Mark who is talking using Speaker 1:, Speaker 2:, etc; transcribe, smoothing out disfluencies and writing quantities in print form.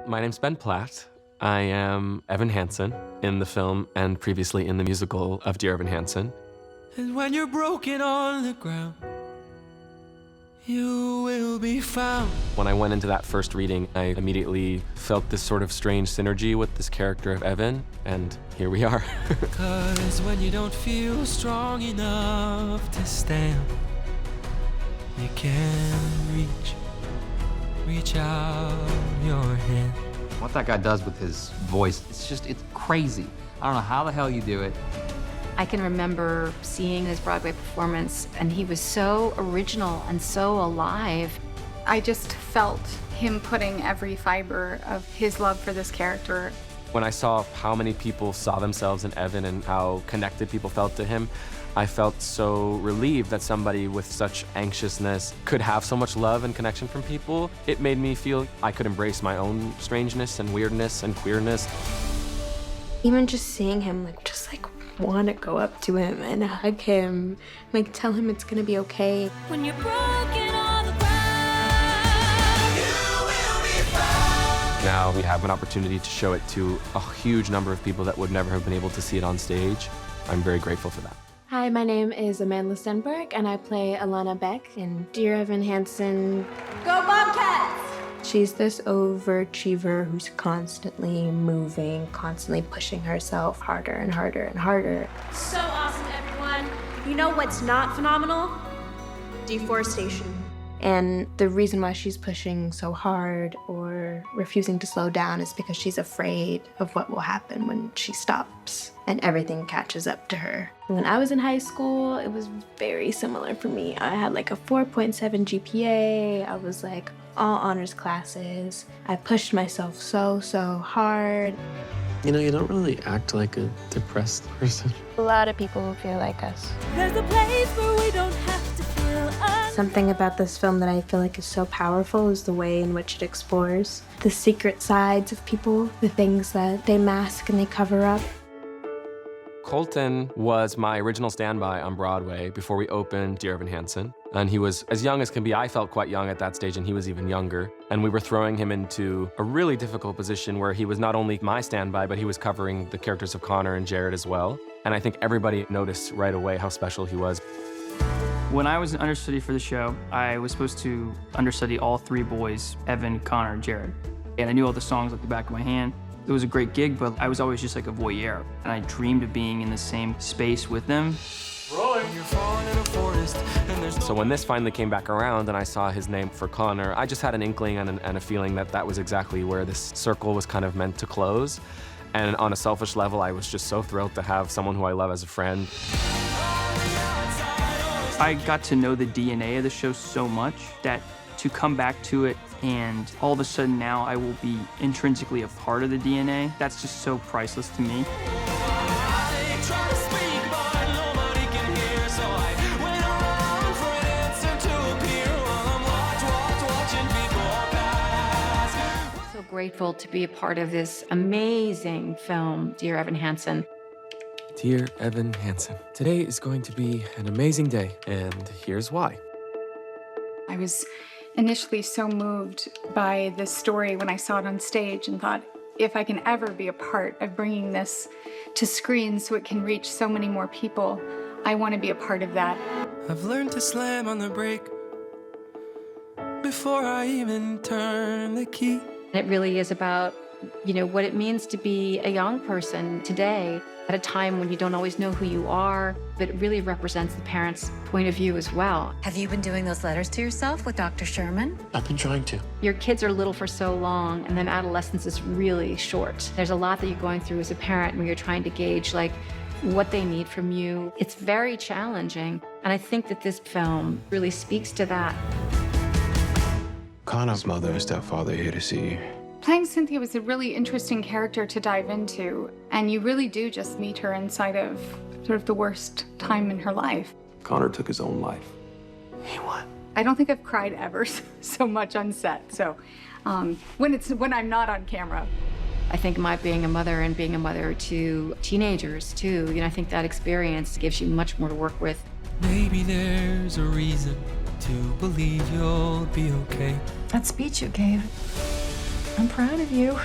Speaker 1: My name's Ben Platt. I am Evan Hansen in the film and previously in the musical of Dear Evan Hansen.
Speaker 2: And when you're broken on the ground, you will be found.
Speaker 1: When I went into that first reading, I immediately felt this sort of strange synergy with this character of Evan, and here we are.
Speaker 2: 'Cause when you don't feel strong enough to stand, you can reach out your hand.
Speaker 3: What that guy does with his voice, it's crazy. I don't know how the hell you do it.
Speaker 4: I can remember seeing his Broadway performance, and he was so original and so alive.
Speaker 5: I just felt him putting every fiber of his love for this character.
Speaker 1: When I saw how many people saw themselves in Evan and how connected people felt to him, I felt so relieved that somebody with such anxiousness could have so much love and connection from people. It made me feel I could embrace my own strangeness and weirdness and queerness.
Speaker 6: Even just seeing him, just want to go up to him and hug him, tell him it's gonna be okay.
Speaker 7: When you're broken on the ground, you will be found.
Speaker 1: Now we have an opportunity to show it to a huge number of people that would never have been able to see it on stage. I'm very grateful for that.
Speaker 6: Hi, my name is Amanda Stenberg, and I play Alana Beck in Dear Evan Hansen.
Speaker 7: Go Bobcats!
Speaker 6: She's this overachiever who's constantly moving, constantly pushing herself harder and harder and harder.
Speaker 8: So awesome, everyone. You know what's not phenomenal? Deforestation.
Speaker 6: And the reason why she's pushing so hard or refusing to slow down is because she's afraid of what will happen when she stops and everything catches up to her. When I was in high school, it was very similar for me. I had a 4.7 GPA. I was all honors classes. I pushed myself so hard.
Speaker 9: You know, you don't really act like a depressed person.
Speaker 6: A lot of people feel like us.
Speaker 7: There's a place where we don't have to feel us.
Speaker 6: Something about this film that I feel is so powerful is the way in which it explores the secret sides of people, the things that they mask and they cover up.
Speaker 1: Colton was my original standby on Broadway before we opened Dear Evan Hansen. And he was as young as can be. I felt quite young at that stage, and he was even younger. And we were throwing him into a really difficult position where he was not only my standby, but he was covering the characters of Connor and Jared as well. And I think everybody noticed right away how special he was.
Speaker 10: When I was an understudy for the show, I was supposed to understudy all three boys, Evan, Connor, and Jared. And I knew all the songs like the back of my hand. It was a great gig, but I was always just like a voyeur. And I dreamed of being in the same space with them.
Speaker 1: So when this finally came back around and I saw his name for Connor, I just had an inkling and a feeling that that was exactly where this circle was kind of meant to close. And on a selfish level, I was just so thrilled to have someone who I love as a friend.
Speaker 10: I got to know the DNA of the show so much that to come back to it and all of a sudden now I will be intrinsically a part of the DNA, that's just so priceless to me.
Speaker 4: So grateful to be a part of this amazing film, Dear Evan Hansen.
Speaker 1: Dear Evan Hansen, today is going to be an amazing day, and here's why.
Speaker 5: I was initially so moved by this story when I saw it on stage and thought, if I can ever be a part of bringing this to screen so it can reach so many more people, I want to be a part of that.
Speaker 2: I've learned to slam on the brake before I even turn the key.
Speaker 4: It really is about, what it means to be a young person today at a time when you don't always know who you are, but it really represents the parents' point of view as well.
Speaker 11: Have you been doing those letters to yourself with Dr. Sherman?
Speaker 9: I've been trying to.
Speaker 4: Your kids are little for so long, and then adolescence is really short. There's a lot that you're going through as a parent when you're trying to gauge what they need from you. It's very challenging, and I think that this film really speaks to that.
Speaker 9: Connor's mother and stepfather are here to see you.
Speaker 5: Playing Cynthia was a really interesting character to dive into, and you really do just meet her inside of sort of the worst time in her life.
Speaker 9: Connor took his own life.
Speaker 1: He won.
Speaker 5: I don't think I've cried ever so much on set, so when I'm not on camera.
Speaker 4: I think my being a mother and being a mother to teenagers too, I think that experience gives you much more to work with.
Speaker 2: Maybe there's a reason to believe you'll be okay.
Speaker 11: That speech you gave,
Speaker 4: I'm proud of you.